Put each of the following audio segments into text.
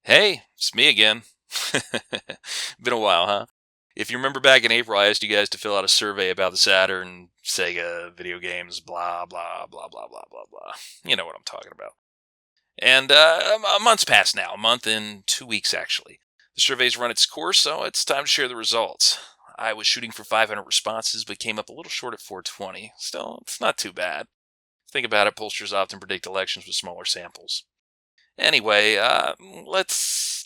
Hey, it's me again. Been a while, huh? If you remember back in April, I asked you guys to fill out a survey about the Saturn, Sega, video games, blah, blah, blah, blah, blah, blah, blah. You know what I'm talking about. And a month's passed now, a month and 2 weeks, actually. The survey's run its course, so it's time to share the results. I was shooting for 500 responses, but came up a little short at 420. Still, it's not too bad. Think about it, pollsters often predict elections with smaller samples. Anyway, let's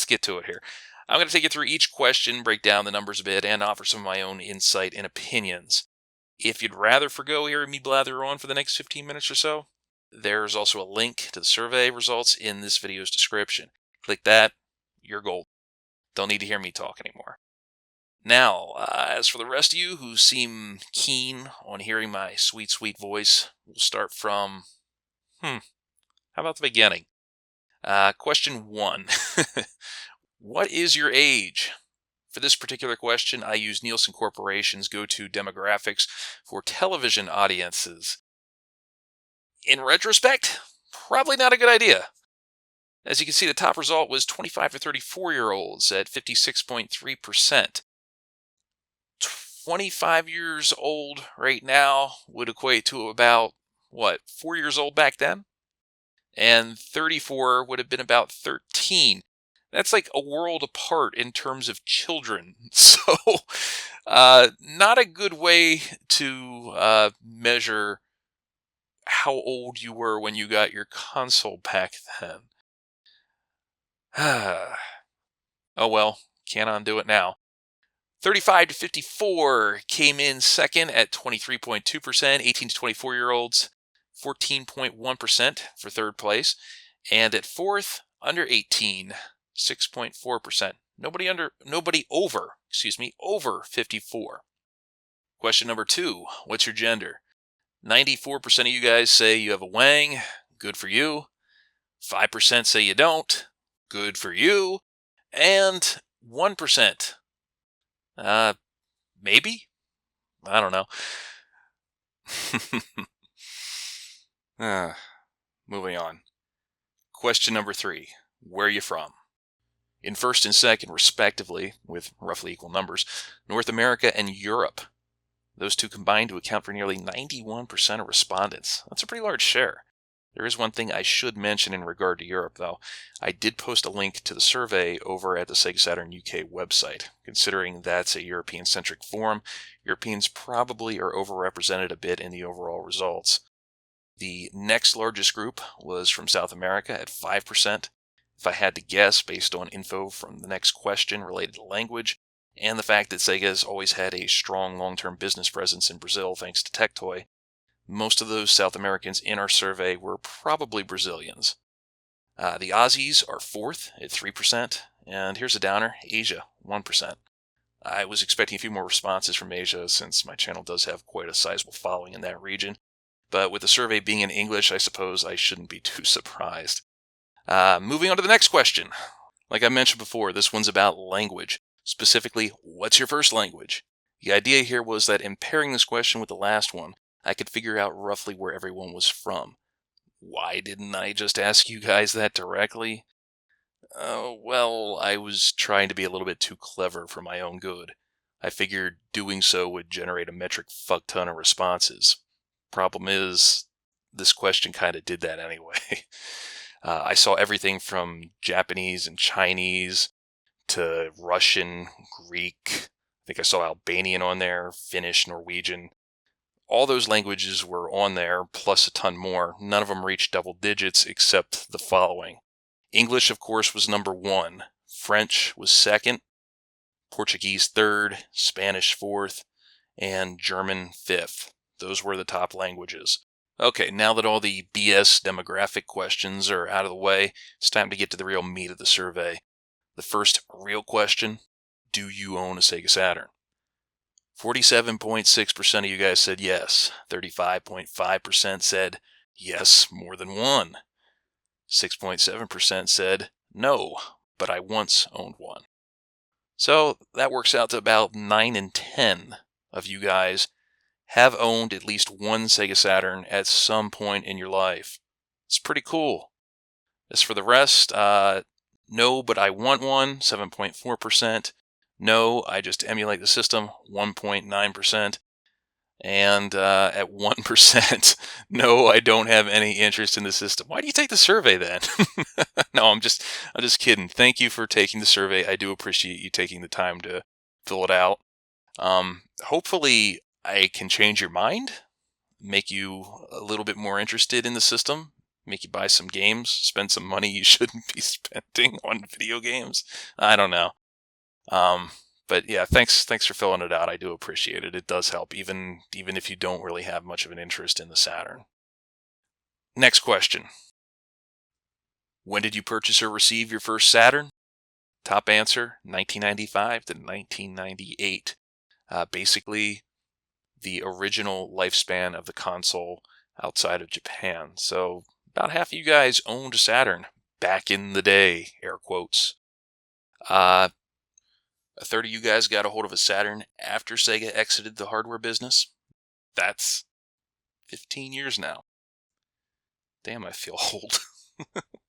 get to it here. I'm going to take you through each question, break down the numbers a bit, and offer some of my own insight and opinions. If you'd rather forgo hearing me blather on for the next 15 minutes or so, there's also a link to the survey results in this video's description. Click that, you're gold. Don't need to hear me talk anymore. Now, as for the rest of you who seem keen on hearing my sweet, sweet voice, we'll start from, how about the beginning? Question 1. What is your age? For this particular question, I use Nielsen Corporation's go-to demographics for television audiences. In retrospect, probably not a good idea. As you can see, the top result was 25 to 34-year-olds at 56.3%. 25 years old right now would equate to about, 4 years old back then? And 34 would have been about 13. That's like a world apart in terms of children. So, not a good way to measure how old you were when you got your console back then. Oh well, can't undo it now. 35 to 54 came in second at 23.2%, 18 to 24-year-olds, 14.1% for third place, and at fourth, under 18, 6.4%. Nobody over 54. Question number 2, what's your gender? 94% of you guys say you have a wang, good for you. 5% say you don't, good for you. And 1%, maybe? I don't know. Moving on. Question number 3. Where are you from? In first and second, respectively, with roughly equal numbers, North America and Europe. Those two combined to account for nearly 91% of respondents. That's a pretty large share. There is one thing I should mention in regard to Europe, though. I did post a link to the survey over at the Sega Saturn UK website. Considering that's a European-centric forum, Europeans probably are overrepresented a bit in the overall results. The next largest group was from South America at 5%. If I had to guess, based on info from the next question related to language, and the fact that Sega has always had a strong long-term business presence in Brazil thanks to Tectoy, most of those South Americans in our survey were probably Brazilians. The Aussies are fourth at 3%, and here's a downer, Asia, 1%. I was expecting a few more responses from Asia since my channel does have quite a sizable following in that region, but with the survey being in English, I suppose I shouldn't be too surprised. Moving on to the next question. Like I mentioned before, this one's about language. Specifically, what's your first language? The idea here was that in pairing this question with the last one, I could figure out roughly where everyone was from. Why didn't I just ask you guys that directly? Well, I was trying to be a little bit too clever for my own good. I figured doing so would generate a metric fuck ton of responses. Problem is, this question kind of did that anyway. I saw everything from Japanese and Chinese to Russian, Greek. I think I saw Albanian on there, Finnish, Norwegian. All those languages were on there, plus a ton more. None of them reached double digits except the following. English, of course, was number 1. French was second. Portuguese third. Spanish fourth. And German fifth. Those were the top languages. Okay, now that all the BS demographic questions are out of the way, it's time to get to the real meat of the survey. The first real question, do you own a Sega Saturn? 47.6% of you guys said yes. 35.5% said yes, more than one. 6.7% said no, but I once owned one. So that works out to about 9 in 10 of you guys have owned at least one Sega Saturn at some point in your life. It's pretty cool. As for the rest, No, but I want one, 7.4%. No, I just emulate the system, 1.9%. And at 1%, no, I don't have any interest in the system. Why do you take the survey then? No, I'm just kidding. Thank you for taking the survey. I do appreciate you taking the time to fill it out. Hopefully I can change your mind, make you a little bit more interested in the system, make you buy some games, spend some money you shouldn't be spending on video games. I don't know. Um, but yeah, thanks for filling it out. I do appreciate it. It does help, even if you don't really have much of an interest in the Saturn. Next question. When did you purchase or receive your first Saturn? Top answer, 1995 to 1998. Basically, the original lifespan of the console outside of Japan. So about half of you guys owned a Saturn back in the day, air quotes. A third of you guys got a hold of a Saturn after Sega exited the hardware business. That's 15 years now. Damn, I feel old.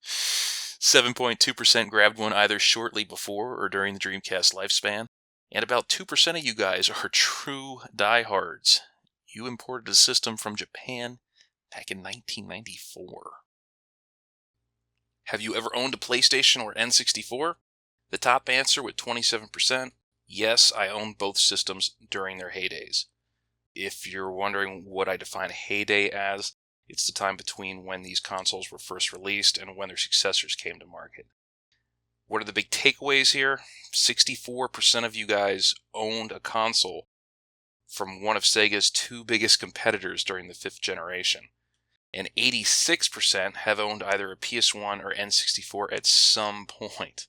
7.2% grabbed one either shortly before or during the Dreamcast lifespan. And about 2% of you guys are true diehards. You imported a system from Japan back in 1994. Have you ever owned a PlayStation or N64? The top answer with 27%, yes, I owned both systems during their heydays. If you're wondering what I define a heyday as, it's the time between when these consoles were first released and when their successors came to market. What are the big takeaways here? 64% of you guys owned a console from one of Sega's two biggest competitors during the fifth generation. And 86% have owned either a PS1 or N64 at some point.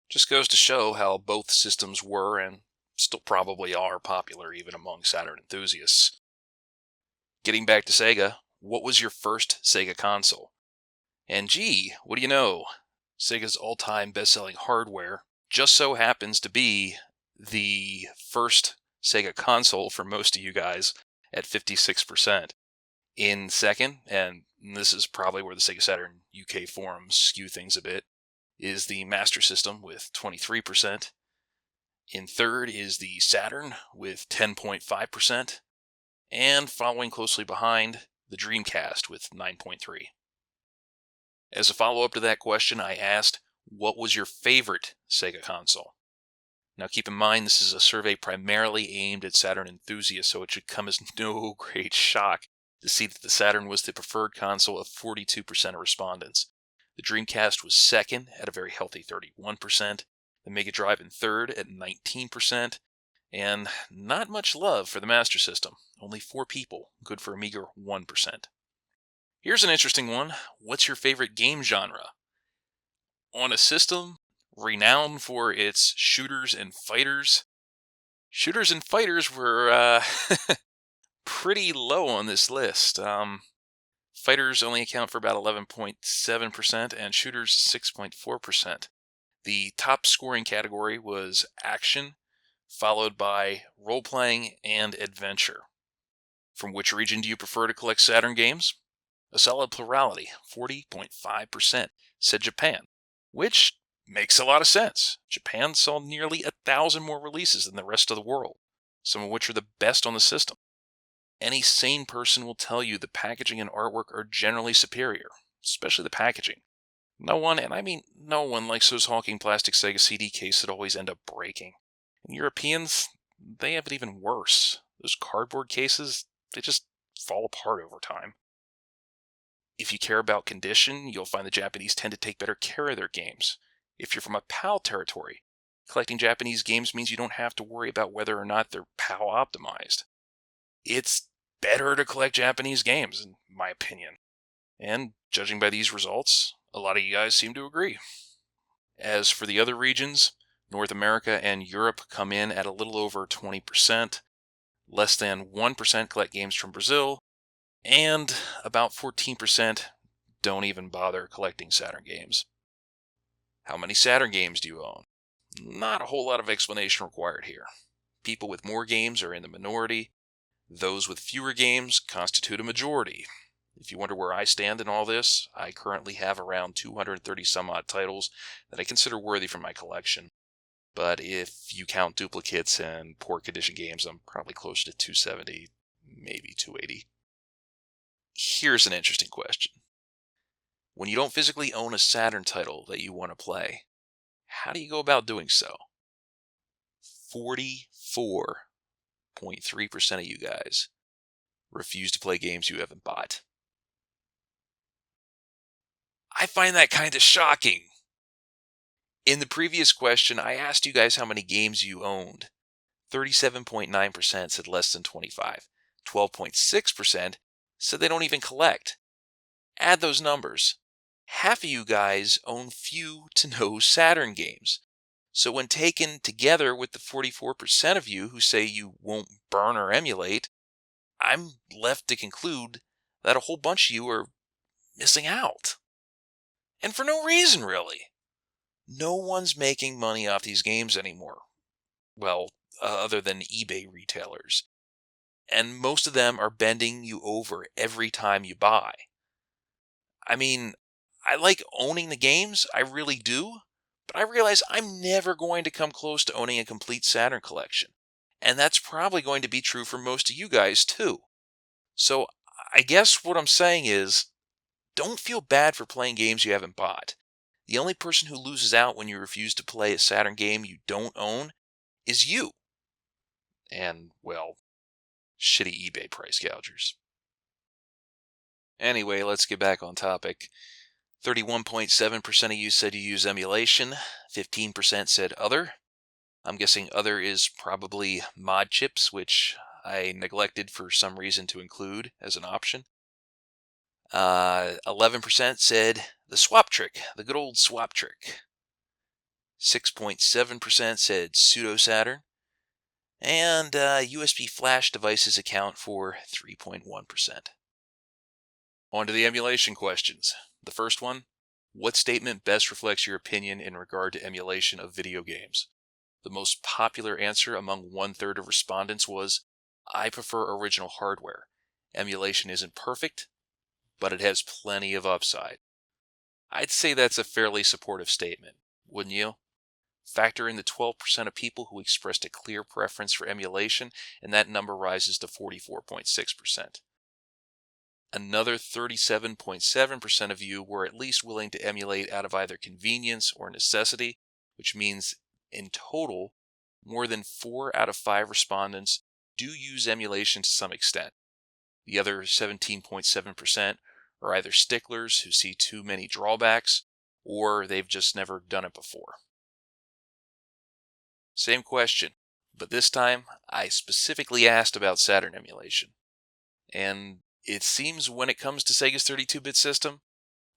Just goes to show how both systems were and still probably are popular even among Saturn enthusiasts. Getting back to Sega, what was your first Sega console? And gee, what do you know? Sega's all-time best-selling hardware just so happens to be the first Sega console for most of you guys at 56%. In second, and this is probably where the Sega Saturn UK forums skew things a bit, is the Master System with 23%. In third is the Saturn with 10.5%. And following closely behind, the Dreamcast with 9.3%. As a follow-up to that question, I asked, what was your favorite Sega console? Now keep in mind, this is a survey primarily aimed at Saturn enthusiasts, so it should come as no great shock to see that the Saturn was the preferred console of 42% of respondents. The Dreamcast was second at a very healthy 31%, the Mega Drive in third at 19%, and not much love for the Master System, only 4 people, good for a meager 1%. Here's an interesting one. What's your favorite game genre? On a system renowned for its shooters and fighters were pretty low on this list. Fighters only account for about 11.7% and shooters 6.4%. The top scoring category was action, followed by role-playing and adventure. From which region do you prefer to collect Saturn games? A solid plurality, 40.5%, said Japan, which makes a lot of sense. Japan saw nearly 1,000 more releases than the rest of the world, some of which are the best on the system. Any sane person will tell you the packaging and artwork are generally superior, especially the packaging. No one, and I mean no one, likes those hulking plastic Sega CD cases that always end up breaking. And Europeans, they have it even worse. Those cardboard cases, they just fall apart over time. If you care about condition, you'll find the Japanese tend to take better care of their games. If you're from a PAL territory, collecting Japanese games means you don't have to worry about whether or not they're PAL optimized. It's better to collect Japanese games, in my opinion. And judging by these results, a lot of you guys seem to agree. As for the other regions, North America and Europe come in at a little over 20%. Less than 1% collect games from Brazil, and about 14% don't even bother collecting Saturn games. How many Saturn games do you own? Not a whole lot of explanation required here. People with more games are in the minority. Those with fewer games constitute a majority. If you wonder where I stand in all this, I currently have around 230 some odd titles that I consider worthy for my collection. But if you count duplicates and poor condition games, I'm probably closer to 270, maybe 280. Here's an interesting question. When you don't physically own a Saturn title that you want to play, how do you go about doing so? 44.3% of you guys refuse to play games you haven't bought. I find that kind of shocking. In the previous question, I asked you guys how many games you owned. 37.9% said less than 25. 12.6% said they don't even collect. Add those numbers. Half of you guys own few to no Saturn games. So when taken together with the 44% of you who say you won't burn or emulate, I'm left to conclude that a whole bunch of you are missing out. And for no reason, really. No one's making money off these games anymore. Well, other than eBay retailers. And most of them are bending you over every time you buy. I mean, I like owning the games, I really do, but I realize I'm never going to come close to owning a complete Saturn collection. And that's probably going to be true for most of you guys too. So I guess what I'm saying is, don't feel bad for playing games you haven't bought. The only person who loses out when you refuse to play a Saturn game you don't own is you. And, well, shitty eBay price gougers. Anyway, let's get back on topic. 31.7% of you said you use emulation. 15% said other. I'm guessing other is probably mod chips, which I neglected for some reason to include as an option. 11% said the swap trick, the good old swap trick. 6.7% said pseudo Saturn. And USB flash devices account for 3.1%. On to the emulation questions. The first one, what statement best reflects your opinion in regard to emulation of video games? The most popular answer among 1/3 of respondents was, I prefer original hardware. Emulation isn't perfect, but it has plenty of upside. I'd say that's a fairly supportive statement, wouldn't you? Factor in the 12% of people who expressed a clear preference for emulation, and that number rises to 44.6%. Another 37.7% of you were at least willing to emulate out of either convenience or necessity, which means in total, more than 4 out of 5 respondents do use emulation to some extent. The other 17.7% are either sticklers who see too many drawbacks, or they've just never done it before. Same question, but this time I specifically asked about Saturn emulation. And it seems when it comes to Sega's 32-bit system,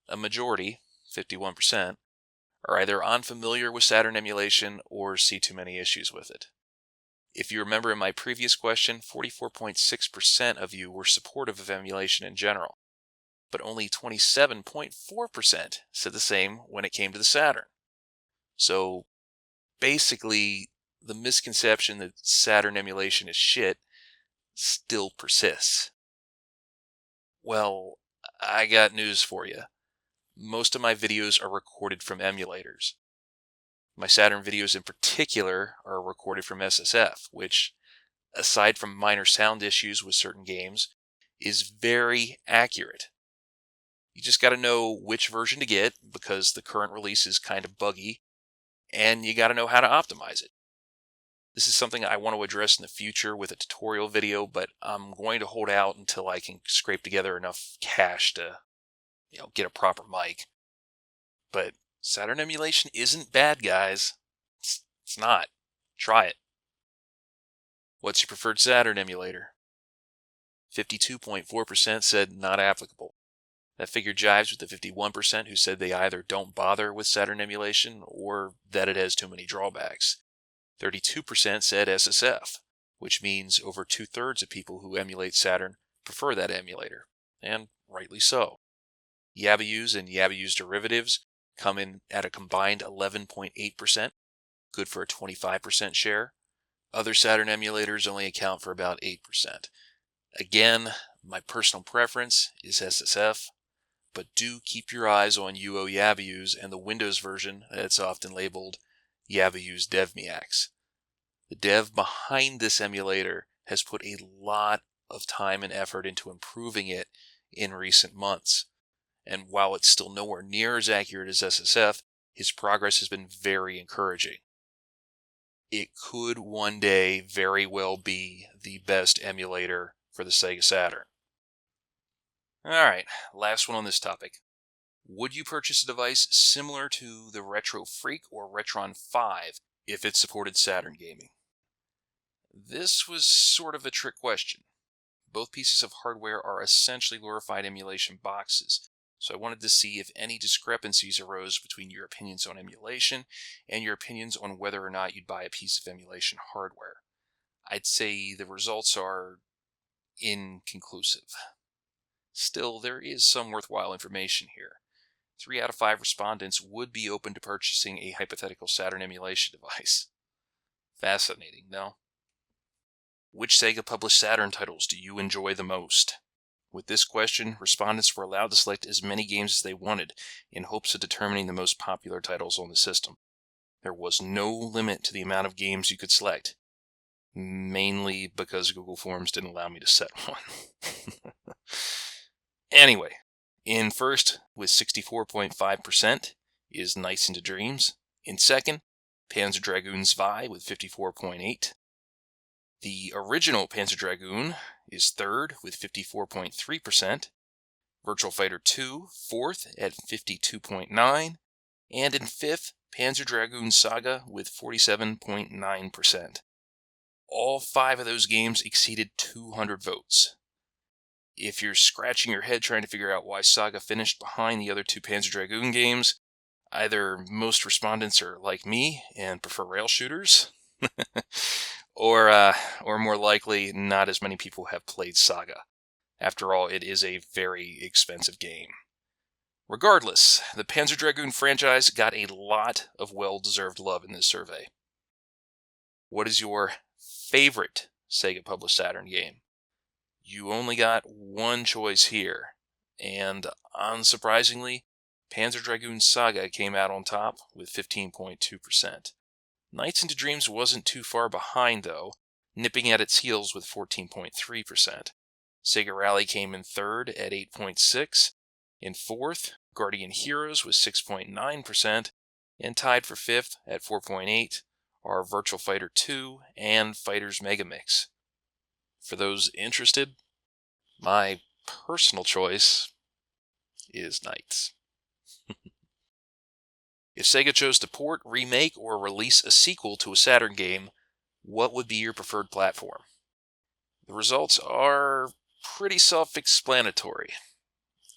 a majority, 51%, are either unfamiliar with Saturn emulation or see too many issues with it. If you remember in my previous question, 44.6% of you were supportive of emulation in general, but only 27.4% said the same when it came to the Saturn. So basically, the misconception that Saturn emulation is shit still persists. Well, I got news for you. Most of my videos are recorded from emulators. My Saturn videos in particular are recorded from SSF, which, aside from minor sound issues with certain games, is very accurate. You just got to know which version to get because the current release is kind of buggy, and you got to know how to optimize it. This is something I want to address in the future with a tutorial video, but I'm going to hold out until I can scrape together enough cash to, get a proper mic. But Saturn emulation isn't bad, guys. It's not. Try it. What's your preferred Saturn emulator? 52.4% said not applicable. That figure jives with the 51% who said they either don't bother with Saturn emulation or that it has too many drawbacks. 32% said SSF, which means over 2/3 of people who emulate Saturn prefer that emulator, and rightly so. Yabayus and Yabayu's derivatives come in at a combined 11.8%, good for a 25% share. Other Saturn emulators only account for about 8%. Again, My personal preference is SSF, but do keep your eyes on UO Yavius and the Windows version that's often labeled Yavius DevMeax. The dev behind this emulator has put a lot of time and effort into improving it in recent months. And while it's still nowhere near as accurate as SSF, his progress has been very encouraging. It could one day very well be the best emulator for the Sega Saturn. Alright, last one on this topic. Would you purchase a device similar to the Retro Freak or Retron 5 if it supported Saturn gaming? This was sort of a trick question. Both pieces of hardware are essentially glorified emulation boxes, so I wanted to see if any discrepancies arose between your opinions on emulation and your opinions on whether or not you'd buy a piece of emulation hardware. I'd say the results are inconclusive. Still, there is some worthwhile information here. 3 out of 5 respondents would be open to purchasing a hypothetical Saturn emulation device. Fascinating, no? Which Sega-published Saturn titles do you enjoy the most? With this question, respondents were allowed to select as many games as they wanted in hopes of determining the most popular titles on the system. There was no limit to the amount of games you could select, mainly because Google Forms didn't allow me to set one. Anyway, in first, with 64.5%, is Nights into Dreams. In second, Panzer Dragoon Zwei with 54.8%. The original Panzer Dragoon is third with 54.3%. Virtual Fighter 2, fourth at 52.9%. And in fifth, Panzer Dragoon Saga with 47.9%. All 5 of those games exceeded 200 votes. If you're scratching your head trying to figure out why Saga finished behind the other 2 Panzer Dragoon games, either most respondents are like me and prefer rail shooters, or more likely, not as many people have played Saga. After all, it is a very expensive game. Regardless, the Panzer Dragoon franchise got a lot of well-deserved love in this survey. What is your favorite Sega-published Saturn game? You only got one choice here, and unsurprisingly, Panzer Dragoon Saga came out on top with 15.2%. Nights into Dreams wasn't too far behind, though, nipping at its heels with 14.3%. Sega Rally came in third at 8.6%. In fourth, Guardian Heroes was 6.9%. And tied for fifth at 4.8% are Virtual Fighter 2 and Fighters Megamix. For those interested, my personal choice is Nights. If Sega chose to port, remake, or release a sequel to a Saturn game, what would be your preferred platform? The results are pretty self-explanatory.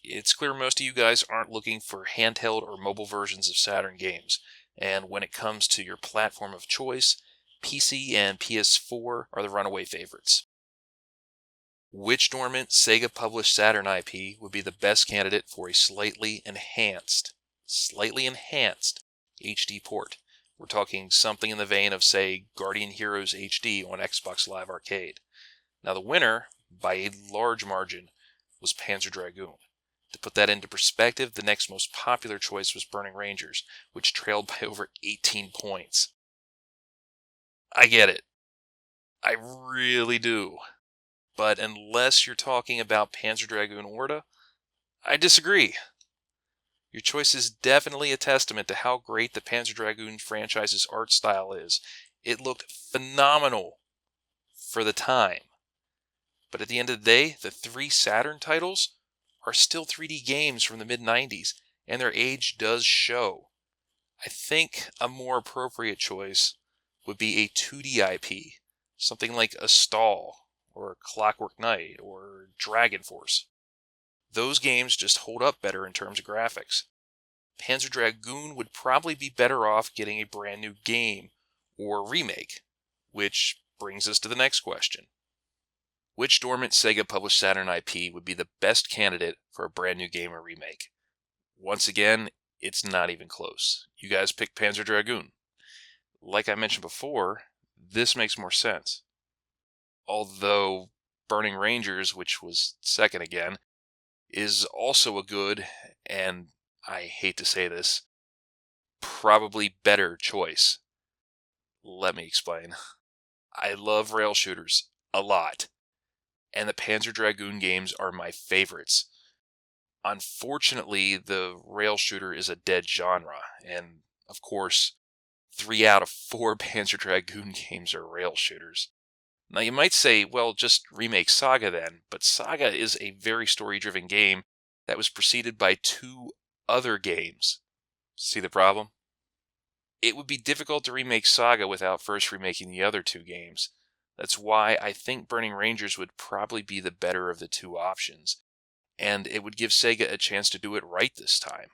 It's clear most of you guys aren't looking for handheld or mobile versions of Saturn games, and when it comes to your platform of choice, PC and PS4 are the runaway favorites. Which dormant Sega-published Saturn IP would be the best candidate for a slightly enhanced HD port? We're talking something in the vein of, say, Guardian Heroes HD on Xbox Live Arcade. Now, the winner, by a large margin, was Panzer Dragoon. To put that into perspective, the next most popular choice was Burning Rangers, which trailed by over 18 points. I get it. I really do. But unless you're talking about Panzer Dragoon Orta, I disagree. Your choice is definitely a testament to how great the Panzer Dragoon franchise's art style is. It looked phenomenal for the time. But at the end of the day, the 3 Saturn titles are still 3D games from the mid-90s, and their age does show. I think a more appropriate choice would be a 2D IP, something like a Stall, or Clockwork Knight, or Dragon Force. Those games just hold up better in terms of graphics. Panzer Dragoon would probably be better off getting a brand new game, or remake, which brings us to the next question. Which dormant Sega-published Saturn IP would be the best candidate for a brand new game or remake? Once again, it's not even close. You guys picked Panzer Dragoon. Like I mentioned before, this makes more sense. Although, Burning Rangers, which was second again, is also a good, and I hate to say this, probably better choice. Let me explain. I love rail shooters a lot, and the Panzer Dragoon games are my favorites. Unfortunately, the rail shooter is a dead genre, and of course, 3 out of 4 Panzer Dragoon games are rail shooters. Now you might say, well, just remake Saga then, but Saga is a very story-driven game that was preceded by 2 other games. See the problem? It would be difficult to remake Saga without first remaking the other 2 games. That's why I think Burning Rangers would probably be the better of the 2 options, and it would give Sega a chance to do it right this time.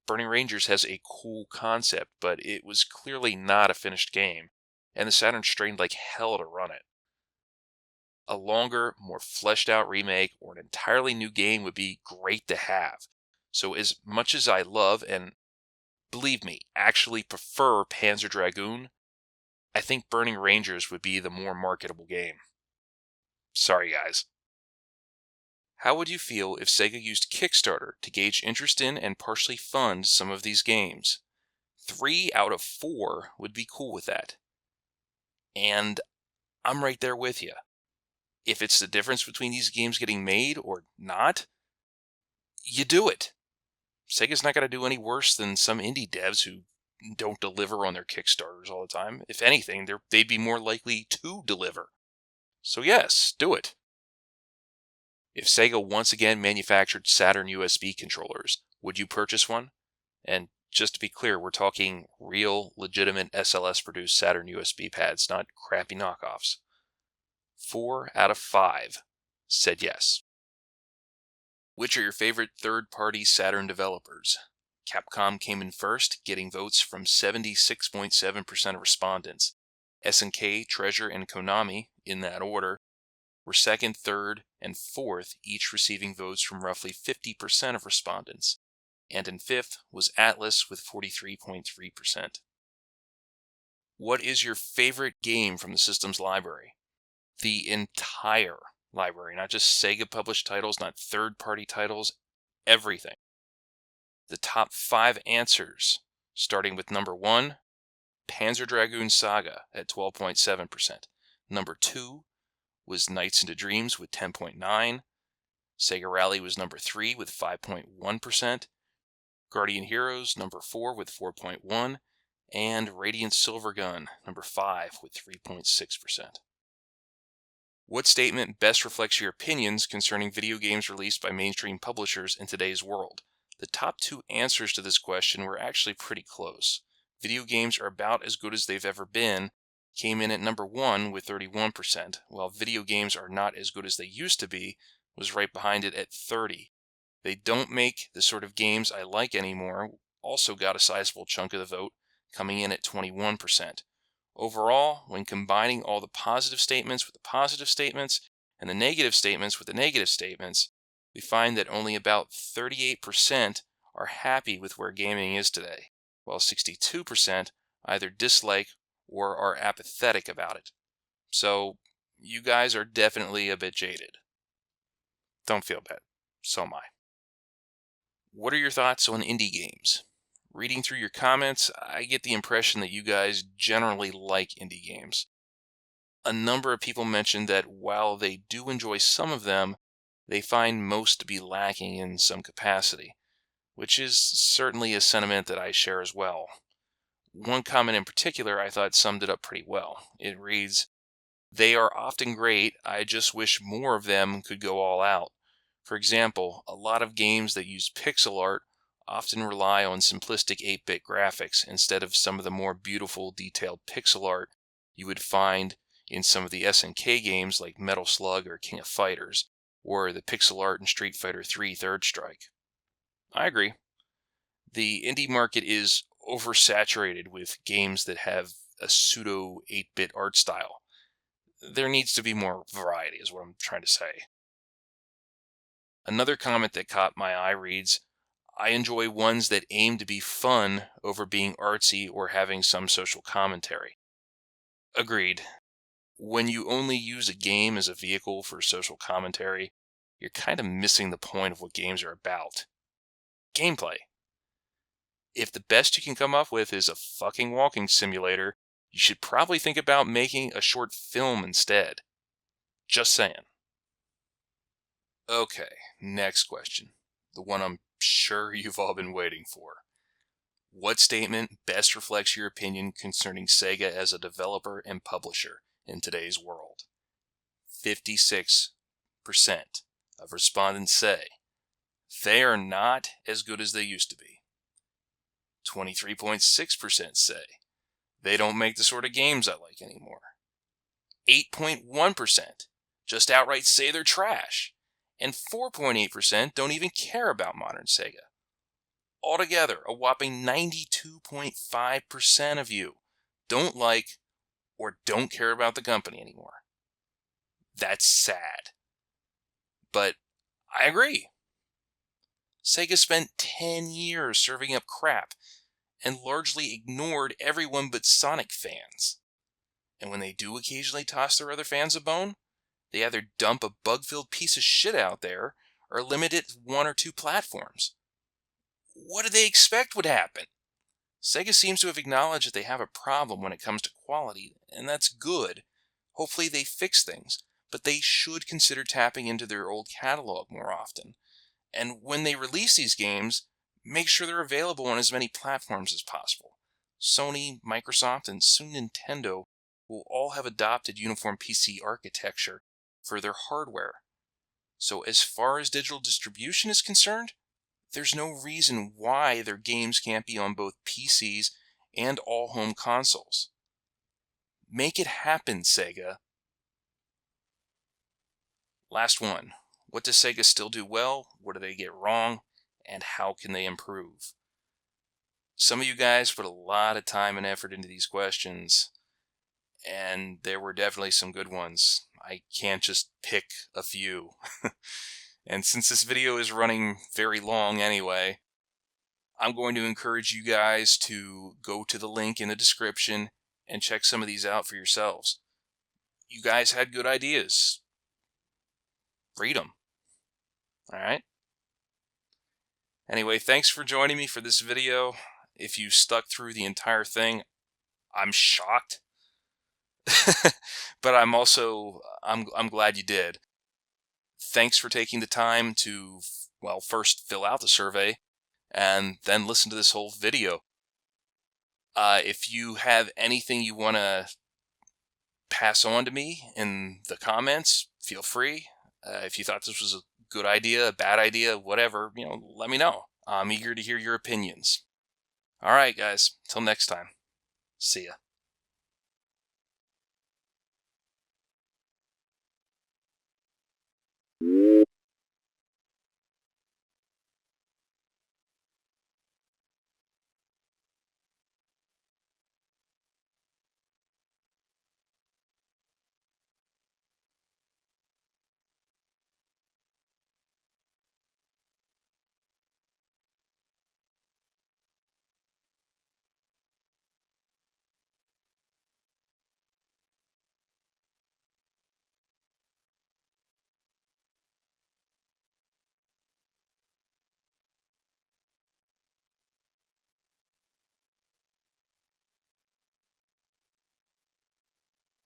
Burning Rangers has a cool concept, but it was clearly not a finished game, and the Saturn strained like hell to run it. A longer, more fleshed out remake or an entirely new game would be great to have. So as much as I love and, believe me, actually prefer Panzer Dragoon, I think Burning Rangers would be the more marketable game. Sorry guys. How would you feel if Sega used Kickstarter to gauge interest in and partially fund some of these games? 3 out of 4 would be cool with that. And I'm right there with you. If it's the difference between these games getting made or not, you do it. Sega's not going to do any worse than some indie devs who don't deliver on their Kickstarters all the time. If anything, they'd be more likely to deliver. So yes, do it. If Sega once again manufactured Saturn USB controllers, would you purchase one? And just to be clear, we're talking real, legitimate SLS-produced Saturn USB pads, not crappy knockoffs. 4 out of 5 said yes. Which are your favorite third-party Saturn developers? Capcom came in first, getting votes from 76.7% of respondents. SNK, Treasure, and Konami, in that order, were second, third, and fourth, each receiving votes from roughly 50% of respondents. And in fifth was Atlas with 43.3%. What is your favorite game from the system's library? The entire library, not just Sega-published titles, not third-party titles, everything. The top 5 answers, starting with number 1, Panzer Dragoon Saga at 12.7%. Number 2 was Nights into Dreams with 10.9%. Sega Rally was number 3 with 5.1%. Guardian Heroes, number 4 with 4.1%. And Radiant Silvergun, number 5 with 3.6%. What statement best reflects your opinions concerning video games released by mainstream publishers in today's world? The top 2 answers to this question were actually pretty close. Video games are about as good as they've ever been came in at number 1 with 31%, while video games are not as good as they used to be was right behind it at 30%. They don't make the sort of games I like anymore also got a sizable chunk of the vote, coming in at 21%. Overall, when combining all the positive statements with the positive statements and the negative statements with the negative statements, we find that only about 38% are happy with where gaming is today, while 62% either dislike or are apathetic about it. So, you guys are definitely a bit jaded. Don't feel bad. So am I. What are your thoughts on indie games? Reading through your comments, I get the impression that you guys generally like indie games. A number of people mentioned that while they do enjoy some of them, they find most to be lacking in some capacity, which is certainly a sentiment that I share as well. One comment in particular I thought summed it up pretty well. It reads, "They are often great, I just wish more of them could go all out. For example, a lot of games that use pixel art often rely on simplistic 8-bit graphics instead of some of the more beautiful, detailed pixel art you would find in some of the SNK games like Metal Slug or King of Fighters, or the pixel art in Street Fighter III Third Strike." I agree. The indie market is oversaturated with games that have a pseudo 8-bit art style. There needs to be more variety, is what I'm trying to say. Another comment that caught my eye reads, "I enjoy ones that aim to be fun over being artsy or having some social commentary." Agreed. When you only use a game as a vehicle for social commentary, you're kind of missing the point of what games are about. Gameplay. If the best you can come up with is a fucking walking simulator, you should probably think about making a short film instead. Just saying. Okay, next question. The one I'm sure you've all been waiting for. What statement best reflects your opinion concerning Sega as a developer and publisher in today's world? 56% of respondents say they are not as good as they used to be. 23.6% say they don't make the sort of games I like anymore. 8.1% just outright say they're trash. And 4.8% don't even care about modern Sega. Altogether, a whopping 92.5% of you don't like or don't care about the company anymore. That's sad. But I agree. Sega spent 10 years serving up crap and largely ignored everyone but Sonic fans. And when they do occasionally toss their other fans a bone, they either dump a bug-filled piece of shit out there or limit it to one or two platforms. What did they expect would happen? Sega seems to have acknowledged that they have a problem when it comes to quality, and that's good. Hopefully they fix things, but they should consider tapping into their old catalog more often. And when they release these games, make sure they're available on as many platforms as possible. Sony, Microsoft, and soon Nintendo will all have adopted uniform PC architecture for their hardware. So as far as digital distribution is concerned, there's no reason why their games can't be on both PCs and all home consoles. Make it happen, Sega. Last one. What does Sega still do well? What do they get wrong? And how can they improve? Some of you guys put a lot of time and effort into these questions, and there were definitely some good ones. I can't just pick a few. And since this video is running very long anyway, I'm going to encourage you guys to go to the link in the description and check some of these out for yourselves. You guys had good ideas. Read them. Alright? Anyway, thanks for joining me for this video. If you stuck through the entire thing, I'm shocked. But I'm also, I'm glad you did. Thanks for taking the time to, well, first fill out the survey and then listen to this whole video. If you have anything you want to pass on to me in the comments, feel free. If you thought this was a good idea, a bad idea, whatever, let me know. I'm eager to hear your opinions. All right, guys. Till next time. See ya.